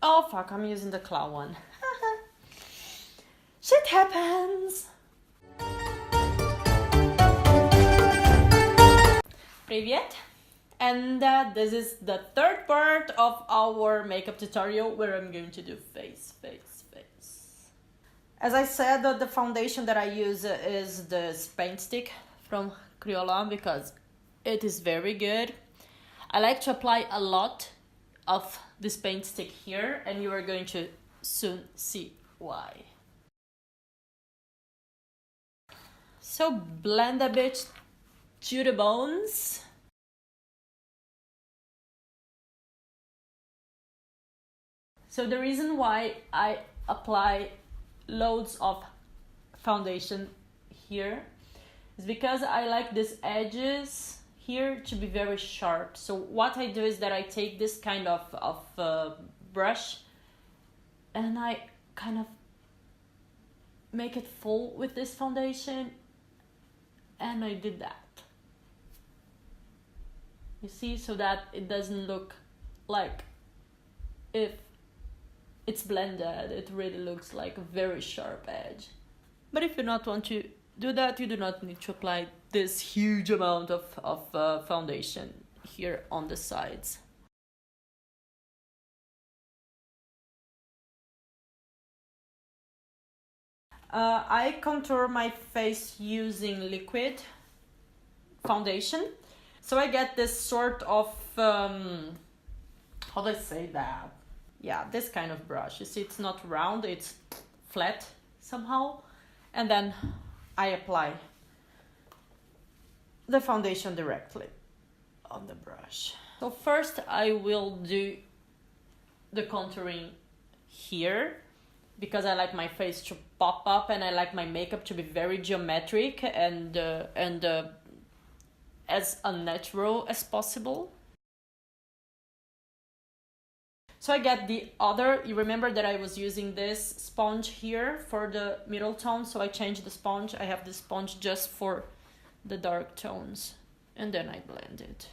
Oh fuck, I'm using the clown one. Shit happens. Привет. And this is the third part of our makeup tutorial where I'm going to do face. As I said, the foundation that I use is the paint stick from Kryolan because it is very good. I like to apply a lot of this paint stick here, and you are going to soon see why. So blend a bit to the bones. So the reason why I apply loads of foundation here is because I like these edges here to be very sharp. So what I do is that I take this kind of brush and I kind of make it full with this foundation, and I did that. You see, so that it doesn't look like if it's blended, it really looks like a very sharp edge. But if you not want to do that, you do not need to apply this huge amount of foundation here on the sides. I contour my face using liquid foundation. So I get this sort of, how do I say that? Yeah, this kind of brush. You see, it's not round, it's flat somehow. And then I apply the foundation directly on the brush. So first I will do the contouring here because I like my face to pop up and I like my makeup to be very geometric and as unnatural as possible. So I get the other, you remember that I was using this sponge here for the middle tone, so I changed the sponge. I have this sponge just for the dark tones, and then I blend it.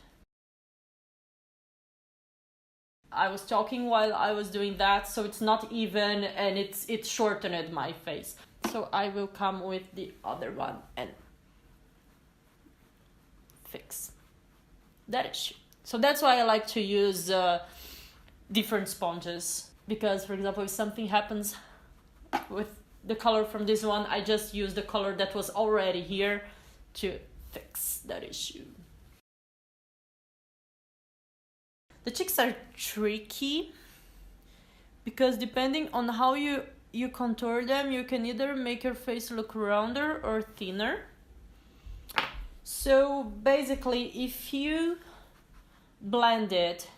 I was talking while I was doing that, so it's not even, and it shortened my face. So I will come with the other one and fix that issue. So that's why I like to use different sponges, because for example if something happens with the color from this one, I just use the color that was already here to fix that issue. The cheeks are tricky because depending on how you contour them, you can either make your face look rounder or thinner. So basically if you blend it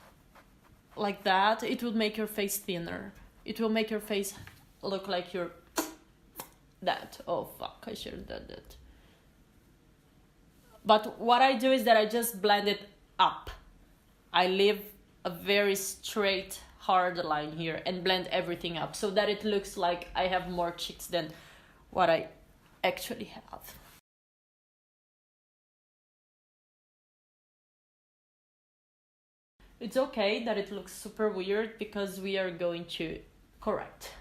like that, it will make your face thinner. It will make your face look like you're that. Oh fuck, I should have done that. But what I do is that I just blend it up. I leave a very straight, hard line here and blend everything up so that it looks like I have more cheeks than what I actually have. It's okay that it looks super weird because we are going to correct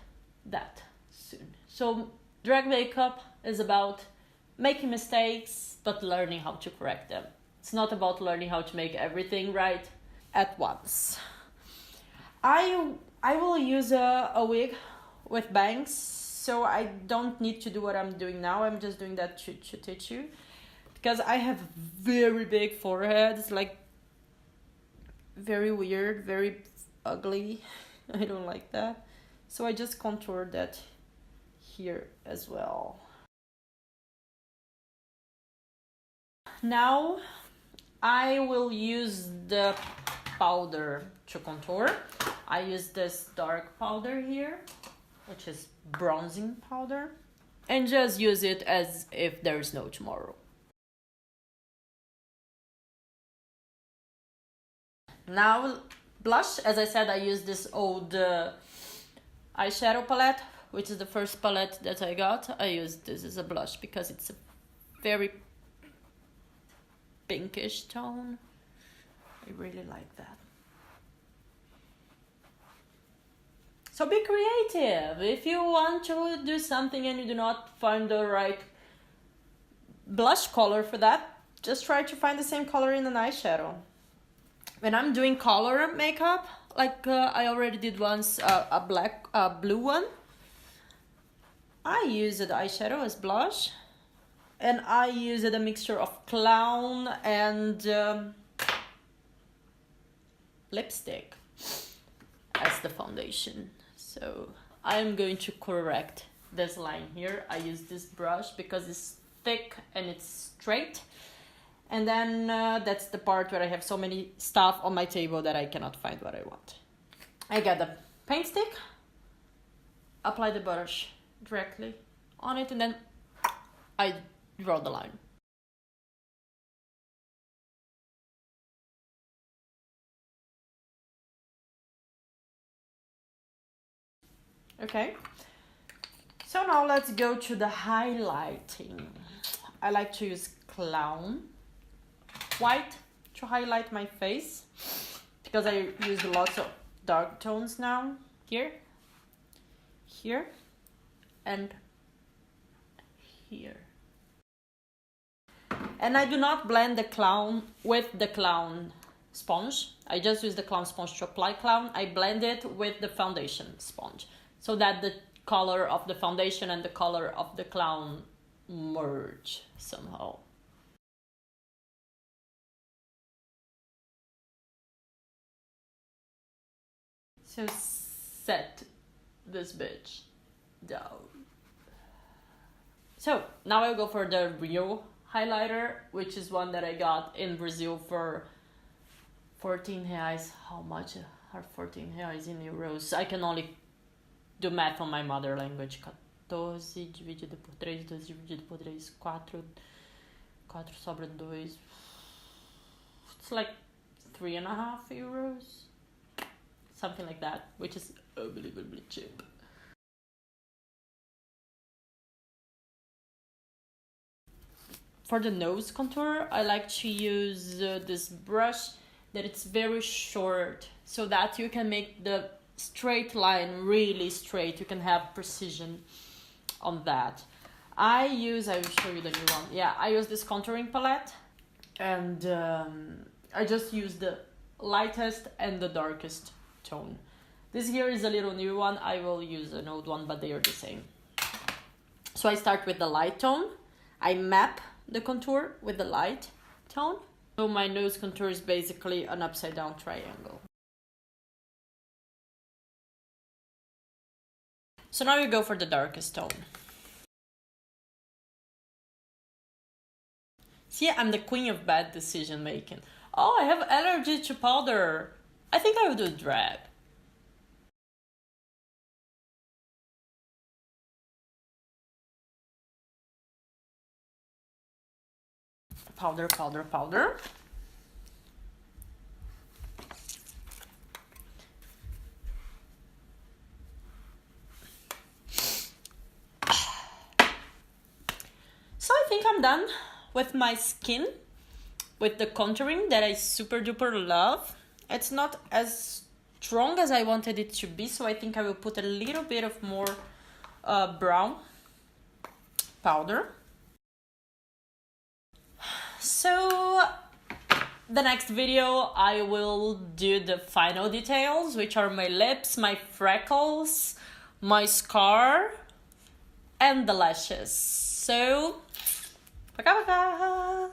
that soon. So drag makeup is about making mistakes but learning how to correct them. It's not about learning how to make everything right at once. I will use a wig with bangs, so I don't need to do what I'm doing now. I'm just doing that to teach you because I have very big forehead. It's like very weird, very ugly. I don't like that. So I just contour that here as well. Now I will use the powder to contour. I use this dark powder here, which is bronzing powder, and just use it as if there is no tomorrow. Now blush, as I said, I use this old eyeshadow palette, which is the first palette that I got. I use this as a blush because it's a very pinkish tone. I really like that. So be creative. If you want to do something and you do not find the right blush color for that, just try to find the same color in an eyeshadow. When I'm doing color makeup, like I already did once a blue one, I used the eyeshadow as blush, and I used a mixture of clown and lipstick as the foundation. So I'm going to correct this line here. I use this brush because it's thick and it's straight. And then that's the part where I have so many stuff on my table that I cannot find what I want. I get the paint stick, apply the brush directly on it, and then I draw the line. Okay, so now let's go to the highlighting. I like to use clown white to highlight my face because I use lots of dark tones now. Here, and here. And I do not blend the clown with the clown sponge. I just use the clown sponge to apply clown. I blend it with the foundation sponge so that the color of the foundation and the color of the clown merge somehow. So set this bitch down. So now I'll go for the Rio highlighter, which is one that I got in Brazil for 14 reais. How much are 14 reais in euros? I can only do math on my mother language. 14 dividido por 3, 12 dividido por 3, 4 sobra 2. It's like 3.5 euros. Something like that, which is unbelievably cheap. For the nose contour, I like to use this brush that it's very short so that you can make the straight line really straight. You can have precision on that. I will show you the new one. Yeah, I use this contouring palette and I just use the lightest and the darkest tone. This here is a little new one. I will use an old one, but they are the same. So I start with the light tone. I map the contour with the light tone. So my nose contour is basically an upside down triangle. So now you go for the darkest tone. See, I'm the queen of bad decision making. Oh, I have allergy to powder. I think I will do drab. Powder, powder, powder. So I think I'm done with my skin, with the contouring that I super duper love. It's not as strong as I wanted it to be, so I think I will put a little bit of more brown powder. So the next video I will do the final details, which are my lips, my freckles, my scar, and the lashes. So, paka paka!